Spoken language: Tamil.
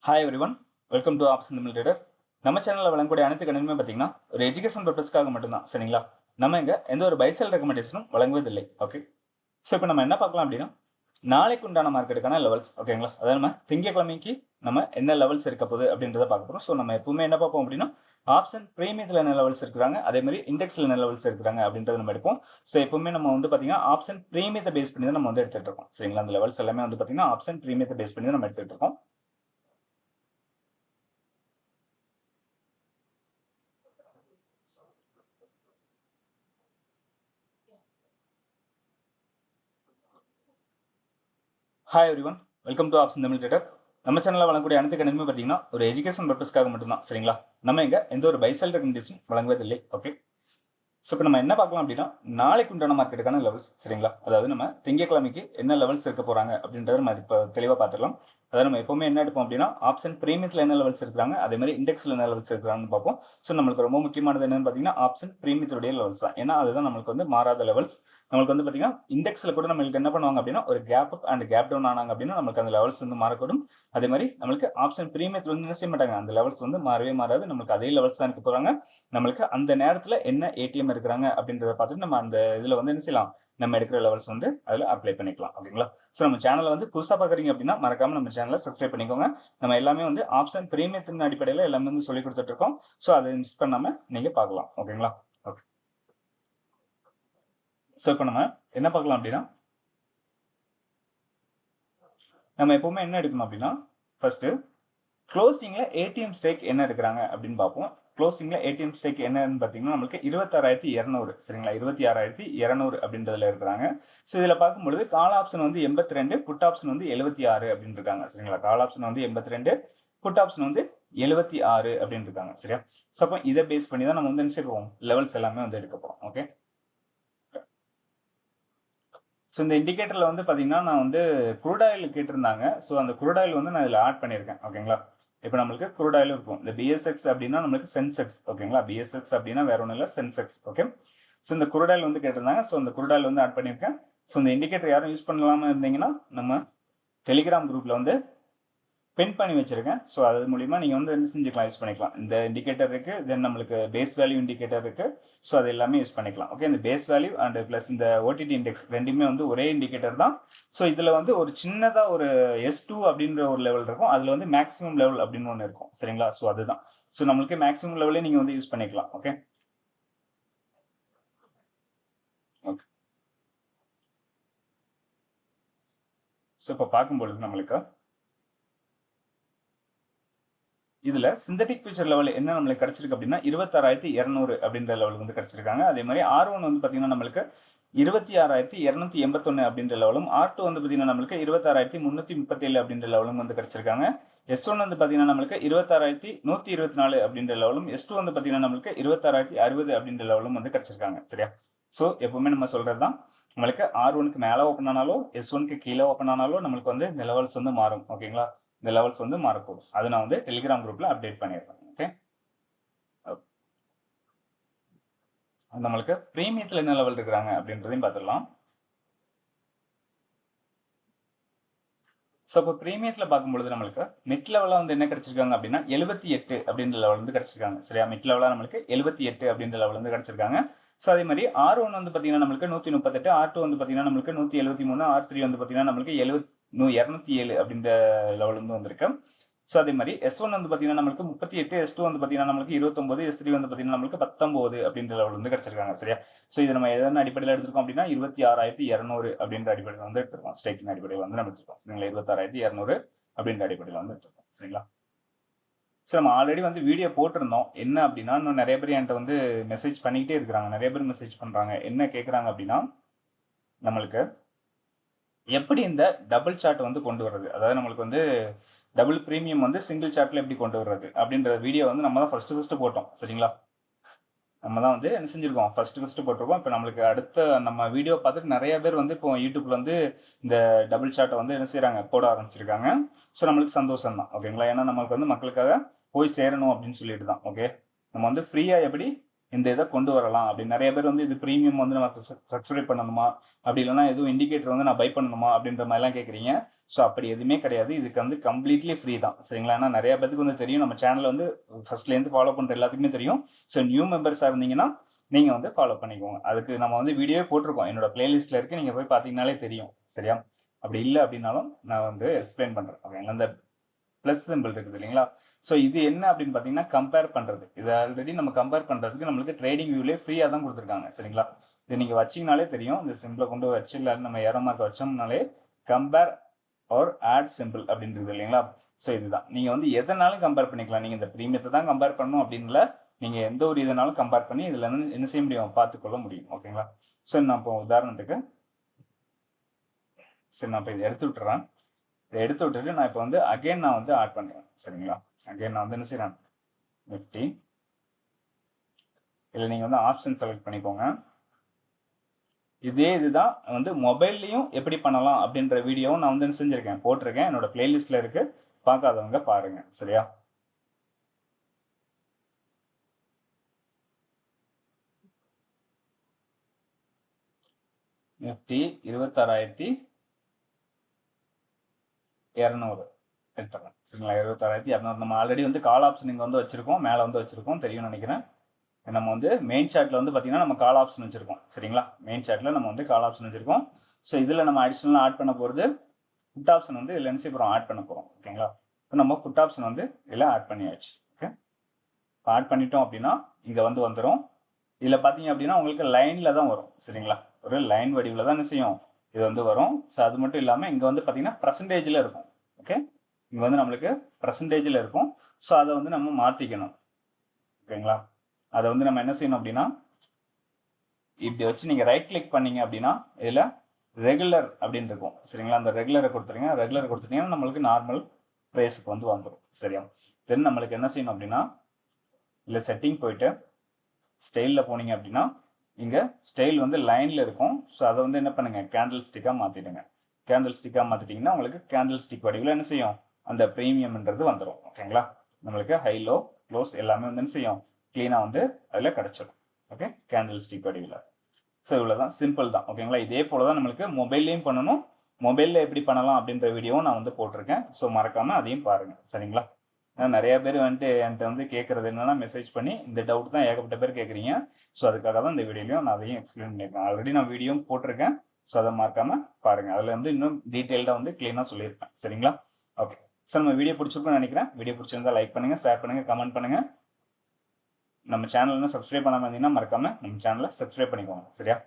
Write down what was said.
Hi every one, welcome to option Tamil trader. நம்ம சேனலில் வழங்கக்கூடிய அனைத்து கணிதமே பார்த்தீங்கன்னா ஒரு எஜுகேஷன் பர்பஸ்க்காக மட்டும்தான். சரிங்களா? நம்ம இங்கே எந்த ஒரு பைசல் ரெக்கமெண்டேஷனும் வழங்குவதில்லை. ஓகே, ஸோ இப்போ நம்ம என்ன பார்க்கலாம் அப்படின்னா நாளைக்கு உண்டான மார்க்கெட்டுக்கான லெவல்ஸ். ஓகேங்களா? அதாவது நம்ம திங்கக்கிழமைக்கு நம்ம என்ன லெவல்ஸ் இருக்க போகுது அப்படின்றத பார்க்க போகிறோம். ஸோ நம்ம எப்பவுமே என்ன பார்ப்போம் அப்படின்னா ஆப்ஷன் ப்ரீமியத்தில் என்ன லெவல்ஸ் இருக்கிறாங்க, அதே மாதிரி இண்டெக்ஸில் என்ன லெவல்ஸ் இருக்கிறாங்க அப்படின்றத நம்ம எடுப்போம். ஸோ எப்பவுமே நம்ம வந்து பார்த்தீங்கன்னா ஆப்ஷன் ப்ரீமியத்தை பேஸ் பண்ணி தான் நம்ம வந்து எடுத்துகிட்டு இருக்கோம். சரிங்களா? அந்த லெவல்ஸ் எல்லாமே வந்து பார்த்தீங்கன்னா ஆப்ஷன் ப்ரீமியத்தை பேஸ் பண்ணி தான் நம்ம எடுத்துகிட்டு இருக்கோம். Hi every one, welcome to option Tamil trader. நம்ம சேனலில் வழங்கக்கூடிய அனைத்து கணிதமே பார்த்தீங்கன்னா ஒரு எஜுகேஷன் பர்பஸ்க்காக மட்டும்தான். சரிங்களா? நம்ம இங்கே எந்த ஒரு பைசல் ரெக்கமெண்டேஷன் வழங்குவதில்லை. ஓகே, ஸோ இப்போ நம்ம என்ன பார்க்கலாம் அப்படின்னா நாளைக்கு உண்டான மார்க்கெட்டுக்கான லெவல்ஸ். சரிங்களா? அதாவது நம்ம திங்கக்கிழமைக்கு என்ன லெவல்ஸ் இருக்க போகிறாங்க அப்படின்றத நம்ம இப்போ தெளிவாக பார்த்துக்கலாம். அதாவது நம்ம எப்பவுமே என்ன எடுப்போம் அப்படின்னா ஆப்ஷன் ப்ரீமியத்தில் என்ன லெவல்ஸ் இருக்கிறாங்க, அதே மாதிரி இண்டெக்ஸில் என்ன லெவல்ஸ் இருக்கிறாங்கன்னு பார்ப்போம். ஸோ நம்மளுக்கு ரொம்ப முக்கியமானது என்னன்னு பார்த்தீங்கன்னா ஆப்ஷன் ப்ரீமியத்துடைய லெவல்ஸ் தான். ஏன்னா அதுதான் நம்மளுக்கு வந்து மாறாத லெவல்ஸ். நம்மளுக்கு வந்து பார்த்தீங்கன்னா இண்டெக்ஸில் கூட நம்மளுக்கு என்ன பண்ணுவாங்க அப்படின்னா ஒரு gap up and gap down ஆனாங்க அப்படின்னா நம்மளுக்கு அந்த லெவல்ஸ் வந்து மாறக்கூடும். அதே மாதிரி நம்மளுக்கு ஆப்ஷன் ப்ரீமியத்தில் வந்து என்ன செய்ய மாட்டாங்க, அந்த லெவல்ஸ் வந்து மாறவே மாறாது. நம்மளுக்கு அதே லெவல்ஸ் தான் இருக்க போகிறாங்க. நம்மளுக்கு அந்த நேரத்தில் என்ன ஏடிஎம் இருக்கிறாங்க அப்படின்றத பார்த்துட்டு நம்ம அந்த இதில் வந்து என்ன செய்யலாம், நம்ம எடுக்கிற லெவல்ஸ் வந்து அதில் அப்ளை பண்ணிக்கலாம். ஓகேங்களா? ஸோ நம்ம சேனலை வந்து புதுசாக பார்க்குறீங்க அப்படின்னா மறக்காம நம்ம சேனலை சப்ஸ்கிரைப் பண்ணிக்கோங்க. நம்ம எல்லாமே வந்து ஆப்ஷன் பிரீமியத்தின் அடிப்படையில் எல்லாமே வந்து சொல்லி கொடுத்துட்டு இருக்கோம். ஸோ அதை மிஸ் பண்ணாமல் நீங்கள் பார்க்கலாம். ஓகேங்களா? ஓகே, ஸோ இப்போ நம்ம என்ன பார்க்கலாம் அப்படின்னா நம்ம எப்பவுமே என்ன எடுக்கணும் அப்படின்னா ஃபர்ஸ்ட் க்ளோசிங்ல ஏடிஎம் ஸ்டேக் என்ன இருக்கிறாங்க அப்படின்னு பார்ப்போம். க்ளோசிங்ல ஏடிஎம் ஸ்டேக் என்னன்னு பார்த்தீங்கன்னா நம்மளுக்கு 26,200. சரிங்களா? 26,200 அப்படின்றதுல இருக்கிறாங்க. ஸோ இதில் பார்க்கும்பொழுது கால் ஆப்ஷன் வந்து 82, புட் ஆப்ஷன் வந்து 76 அப்படின்னு இருக்காங்க. சரிங்களா? கால் ஆப்ஷன் வந்து 82, புட் ஆப்ஷன் வந்து 76 அப்படின்னு இருக்காங்க. சரியா? ஸோ அப்போ இதை பேஸ் பண்ணி தான் நம்ம வந்து என்ன செய்வோம், லெவல்ஸ் எல்லாமே வந்து எடுக்க போகிறோம். ஓகே, ஸோ இந்த இண்டிகேட்டரில் வந்து பார்த்தீங்கன்னா நான் வந்து க்ரூட் ஆயில் கேட்டிருந்தாங்க. ஸோ அந்த க்ரூட் ஆயில் வந்து நான் இதில் ஆட் பண்ணியிருக்கேன். ஓகேங்களா? இப்போ நம்மளுக்கு க்ரூட் ஆயில் இருக்கும். இந்த பிஎஸ்எக்ஸ் அப்படின்னா நம்மளுக்கு சென்செக்ஸ். ஓகேங்களா? பிஎஸ்எக்ஸ் அப்படின்னா வேற ஒன்றும் இல்லை, சென்செக்ஸ். ஓகே, ஸோ இந்த க்ரூட் ஆயில் வந்து கேட்டிருந்தாங்க. ஸோ இந்த க்ரூட் ஆயில் வந்து ஆட் பண்ணியிருக்கேன். ஸோ இந்த இண்டிகேட்டர் யாரும் யூஸ் பண்ணலாமல் இருந்தீங்கன்னா நம்ம டெலிகிராம் குரூப்பில் வந்து பின் பண்ணி வச்சிருக்கேன். ஸோ அது மூலிமா நீங்கள் வந்து என்ன செஞ்சுக்கலாம், யூஸ் பண்ணிக்கலாம். இந்த இண்டிகேட்டர் இருக்குது, தென் நம்மளுக்கு பேஸ் வேல்யூ இண்டிகேட்டர் இருக்குது. ஸோ அது எல்லாமே யூஸ் பண்ணிக்கலாம். ஓகே, இந்த பேஸ் வேல்யூ அண்ட் ப்ளஸ் இந்த ஓடிடி இண்டெக்ஸ் ரெண்டுமே வந்து ஒரே இண்டிகேட்டர் தான். ஸோ இதில் வந்து ஒரு சின்னதாக ஒரு S2 அப்படின்ற ஒரு லெவல் இருக்கும். அதில் வந்து மேக்ஸிமம் லெவல் அப்படின்னு ஒன்று இருக்கும். சரிங்களா? ஸோ அதுதான். ஸோ நம்மளுக்கு மேக்ஸிமம் லெவலே நீங்கள் வந்து யூஸ் பண்ணிக்கலாம். ஓகே, ஓகே, ஸோ இப்போ பார்க்கும்பொழுது நம்மளுக்கு இதுல சிந்தட்டிக் ஃபியூச்சர் லெவல் என்ன நம்மளுக்கு கிடைச்சிருக்கு அப்படின்னா 26,200 அப்படின்ற லெவல் வந்து கிடைச்சிருக்காங்க. அதே மாதிரி R1 வந்து பாத்தீங்கன்னா நம்மளுக்கு 26,281 அப்படின்ற லெவலும், R2 வந்து பாத்தீங்கன்னா நம்மளுக்கு 26,337 அப்படின்ற லெவலும் வந்து கிடைச்சிருக்காங்க. S1 வந்து பாத்தீங்கன்னா நம்மளுக்கு 26,124 அப்படின்ற லெவலும், S2 வந்து பாத்தீங்கன்னா நம்மளுக்கு 26,060 அப்படின்ற லெவலும் வந்து கிடைச்சிருக்காங்க. சரியா? ஸோ எப்பவுமே நம்ம சொல்றதுதான், நம்மளுக்கு R1க்கு மேல ஓப்பன் ஆனாலோ S1க்கு கீழே ஓப்பன் ஆனாலோ நம்மளுக்கு வந்து இந்த லெவல்ஸ் வந்து மாறும். ஓகேங்களா? இந்த லெவல்ஸ் வந்து மாறக்கூடும். அது நான் வந்து டெலிகிராம் குரூப்ல அப்டேட் பண்ணிடுறேன். ஓகே, நம்மளுக்கு பிரீமியத்தில் என்ன லெவல் இருக்கிறாங்க அப்படின்றதையும் பார்த்துடலாம். ஸோ இப்போ பிரீமியத்தில் பார்க்கும்பொழுது நம்மளுக்கு மிட் லெவலாக வந்து என்ன கிடைச்சிருக்காங்க அப்படின்னா 78 அப்படின்ற லெவல் வந்து கிடைச்சிருக்காங்க. சரியா? மிட் லெவலாக நம்மளுக்கு 78 அப்படின்ற லெவல் வந்து கிடைச்சிருக்காங்க. ஸோ அதே மாதிரி R1 வந்து பார்த்தீங்கன்னா நம்மளுக்கு 138, R2 வந்து பார்த்தீங்கன்னா நம்மளுக்கு 173, R3 வந்து பார்த்தீங்கன்னா நம்மளுக்கு 207 அப்படின்ற லெவல் வந்து வந்திருக்கு. ஸோ அதே மாதிரி S1 வந்து பார்த்தீங்கன்னா நம்மளுக்கு 38, S2 வந்து பார்த்தீங்கன்னா நம்மளுக்கு 29, S3 வந்து பார்த்தீங்கன்னா நம்மளுக்கு 19 அப்படின்ற லெவல் வந்து கிடைச்சிருக்காங்க. சரியா? ஸோ இது நம்ம எதன அடிப்படையில் எடுத்திருக்கோம் அப்படின்னா 26,200 அப்படின்ற அடிப்படையில் வந்து எடுத்திருக்கோம். ஸ்ட்ரைக்கின் அடிப்படையில் வந்து நம்ம எடுத்திருக்கோம். சரிங்களா? 26,200 அப்படின்ற அடிப்படையில் வந்து எடுத்திருக்கோம். சரிங்களா? ஸோ நம்ம ஆல்ரெடி வந்து வீடியோ போட்டிருந்தோம். என்ன அப்படின்னா இன்னும் நிறைய பேர் என்கிட்ட வந்து மெசேஜ் பண்ணிக்கிட்டே இருக்கிறாங்க. நிறைய பேர் மெசேஜ் பண்ணுறாங்க. என்ன கேட்குறாங்க அப்படின்னா நம்மளுக்கு எப்படி இந்த டபுள் சார்ட் வந்து கொண்டு வர்றது, அதாவது நம்மளுக்கு வந்து டபுள் பிரீமியம் வந்து சிங்கிள் சார்ட்ல எப்படி கொண்டு வர்றது அப்படின்ற வீடியோ வந்து நம்ம தான் ஃபர்ஸ்ட் போட்டோம். சரிங்களா? நம்ம தான் வந்து என்ன செஞ்சிருக்கோம், ஃபர்ஸ்ட் போட்டிருக்கோம். இப்போ நம்மளுக்கு அடுத்த நம்ம வீடியோ பார்த்துட்டு நிறைய பேர் வந்து இப்போ யூடியூப்ல வந்து இந்த டபுள் சார்ட்டை வந்து என்ன செய்யறாங்க, போட ஆரம்பிச்சிருக்காங்க. ஸோ நம்மளுக்கு சந்தோஷம் தான். ஓகேங்களா? ஏன்னா நம்மளுக்கு வந்து மக்களுக்காக போய் சேரணும் அப்படின்னு சொல்லிட்டு தான். ஓகே, நம்ம வந்து ஃப்ரீயா எப்படி இந்த இதை கொண்டு வரலாம் அப்படின்னு. நிறைய பேர் வந்து இது ப்ரீமியம் வந்து நம்ம சப்ஸ்கிரைப் பண்ணணுமா, அப்படி இல்லைன்னா எதுவும் இண்டிகேட்டர் வந்து நான் பை பண்ணணுமா அப்படின்ற மாதிரிலாம் கேட்குறீங்க. ஸோ அப்படி எதுவுமே கிடையாது. இதுக்கு வந்து கம்ப்ளீட்லி ஃப்ரீ தான், சரிங்களா? ஏன்னா நிறைய பேருக்கு வந்து தெரியும், நம்ம சேனல் வந்து ஃபர்ஸ்ட்லேருந்து ஃபாலோ பண்ணுற எல்லாத்துக்குமே தெரியும். ஸோ நியூ மெம்பர்ஸாக இருந்தீங்கன்னா நீங்கள் வந்து ஃபாலோ பண்ணிக்கோங்க. அதுக்கு நம்ம வந்து வீடியோவே போட்டிருக்கோம், என்னோட பிளேலிஸ்ட்டில் இருக்குது, நீங்கள் போய் பார்த்தீங்கனாலே தெரியும், சரியா? அப்படி இல்லை அப்படின்னாலும் நான் வந்து எக்ஸ்பிளைன் பண்ணுறேன், ஓகேங்களா? அந்த ப்ளஸ் சிம்பிள் இருக்குது இல்லைங்களா? ஸோ இது என்ன அப்படின்னு பார்த்தீங்கன்னா கம்பேர் பண்ணுறது. இது ஆல்ரெடி நம்ம கம்பேர் பண்ணுறதுக்கு நம்மளுக்கு ட்ரேடிங் வியூலே ஃப்ரீயாக தான் கொடுத்துருக்காங்க, சரிங்களா? இது நீங்கள் வச்சிங்கனாலே தெரியும். இந்த சிம்பிளை கொண்டு வச்சு இல்லை நம்ம ஏரோ மார்க் வச்சோம்னாலே கம்பேர் ஆர் ஆட் சிம்பிள் அப்படின்றது இல்லைங்களா? ஸோ இதுதான் நீங்கள் வந்து எதனாலும் கம்பேர் பண்ணிக்கலாம். நீங்கள் இந்த ப்ரீமியத்தை தான் கம்பேர் பண்ணணும் அப்படின்ல, நீங்கள் எந்த ஒரு இதனாலும் கம்பேர் பண்ணி இதில் வந்து என்ன செய்ய முடியும், பார்த்துக்கொள்ள முடியும், ஓகேங்களா? ஸோ நான் இப்போ உதாரணத்துக்கு சரி நான் இப்போ இதை எடுத்து விட்டுறேன். இதை எடுத்து விட்டுட்டு நான் இப்போ வந்து அகைன் நான் வந்து ஆட் பண்ணுறேன், சரிங்களா? அகைன் நான் வந்து என்ன செய்கிறேன், நிஃப்டி இல்லை நீங்கள் வந்து ஆப்ஷன் செலக்ட் பண்ணிக்கோங்க. இதே இதுதான் வந்து மொபைல்லையும் எப்படி பண்ணலாம் அப்படின்ற வீடியோவும் நான் வந்து என்ன செஞ்சுருக்கேன், போட்டிருக்கேன், என்னோட பிளேலிஸ்ட்டில் இருக்குது, பார்க்காதவங்க பாருங்க, சரியா? நிஃப்டி 26,200 எடுத்துறேன், சரிங்களா? 26,200 நம்ம ஆல்ரெடி வந்து கால் ஆப்ஷன் இங்கே வந்து வச்சிருக்கோம், மேலே வந்து வச்சிருக்கோம், தெரியும்னு நினைக்கிறேன். நம்ம வந்து மெயின் சார்ட்டில் வந்து பார்த்தீங்கன்னா நம்ம கால் ஆப்ஷன் வச்சிருக்கோம், சரிங்களா? மெயின் சார்ட்டில் நம்ம வந்து கால் ஆப்ஷன் வச்சிருக்கோம். ஸோ இதில் நம்ம அடிஷ்னலாக ஆட் பண்ண போகிறது புட் ஆப்ஷன் வந்து இதில் என்ன செய்ய போகிறோம், ஆட் பண்ண போகிறோம், ஓகேங்களா? இப்போ நம்ம புட் ஆப்ஷன் வந்து இதில் ஆட் பண்ணியாச்சு. ஓகே, இப்போ ஆட் பண்ணிட்டோம் அப்படின்னா இங்கே வந்து வந்துடும். இதில் பார்த்தீங்க அப்படின்னா உங்களுக்கு லைனில் தான் வரும், சரிங்களா? ஒரு லைன் வடிவில் தான் என்ன செய்யும், இது வந்து வரும். ஸோ அது மட்டும் இல்லாமல் இங்கே வந்து பார்த்தீங்கன்னா பர்சன்டேஜில் இருக்கும். ஓகே, இங்கே வந்து நம்மளுக்கு பர்சன்டேஜில் இருக்கும். ஸோ அதை வந்து நம்ம மாற்றிக்கணும், ஓகேங்களா? அதை வந்து நம்ம என்ன செய்யணும் அப்படின்னா இப்படி வச்சு நீங்கள் ரைட் கிளிக் பண்ணீங்க அப்படின்னா இதில் ரெகுலர் அப்படின்னு இருக்கும், சரிங்களா? அந்த ரெகுலரை கொடுத்துருங்க. ரெகுலர் கொடுத்துட்டீங்கன்னா நம்மளுக்கு நார்மல் ப்ரைஸுக்கு வந்து வந்துடும், சரியா? தென் நம்மளுக்கு என்ன செய்யணும் அப்படின்னா இல்லை செட்டிங் போயிட்டு ஸ்டைலில் போனீங்க அப்படின்னா இங்கே ஸ்டைல் வந்து லைனில் இருக்கும். ஸோ அதை வந்து என்ன பண்ணுங்கள், கேண்டில் ஸ்டிக்காக மாற்றிடுங்க. கேண்டில் ஸ்டிக்காக மாற்றிட்டிங்கன்னா உங்களுக்கு கேண்டில் ஸ்டிக் வடிவில் என்ன செய்யும், அந்த ப்ரீமியம்ன்றது வந்துடும், ஓகேங்களா? நம்மளுக்கு ஹை லோ க்ளோஸ் எல்லாமே வந்து என்ன செய்யும், க்ளீனாக வந்து அதில் கிடச்சிடும். ஓகே, கேண்டில் ஸ்டிக் வடிவில். ஸோ இவ்வளோ தான், சிம்பிள் தான், ஓகேங்களா? இதே போல் தான் நம்மளுக்கு மொபைல்லையும் பண்ணணும். மொபைலில் எப்படி பண்ணலாம் அப்படின்ற வீடியோவும் நான் வந்து போட்டிருக்கேன். ஸோ மறக்காமல் அதையும் பாருங்கள், சரிங்களா? ஏன்னா நிறைய பேர் வந்துட்டு என்கிட்ட வந்து கேட்குறது என்னென்னா மெசேஜ் பண்ணி இந்த டவுட் தான் ஏகப்பட்ட பேர் கேட்குறீங்க. ஸோ அதுக்காக தான் இந்த வீடியோலையும் நான் அதையும் எக்ஸ்பிளைன் பண்ணியிருக்கேன். ஆல்ரெடி நான் வீடியோவும் போட்டிருக்கேன். ஸோ அதை மறக்காமல் பாருங்கள். அதில் வந்து இன்னும் டீட்டெயில்டாக வந்து க்ளீனாக சொல்லியிருப்பேன், சரிங்களா? ஓகே, ஸோ நம்ம வீடியோ பிடிச்சிருக்குன்னு நினைக்கிறேன். வீடியோ பிடிச்சிருந்தா லைக் பண்ணுங்கள், ஷேர் பண்ணுங்கள், கமெண்ட் பண்ணுங்கள். நம்ம சேனல் இன்னும் சப்ஸ்கிரைப் பண்ணாமல் இருந்தீங்கன்னா மறக்காமல் நம்ம சேனலை சப்ஸ்கிரைப் பண்ணிக்கோங்க, சரியா?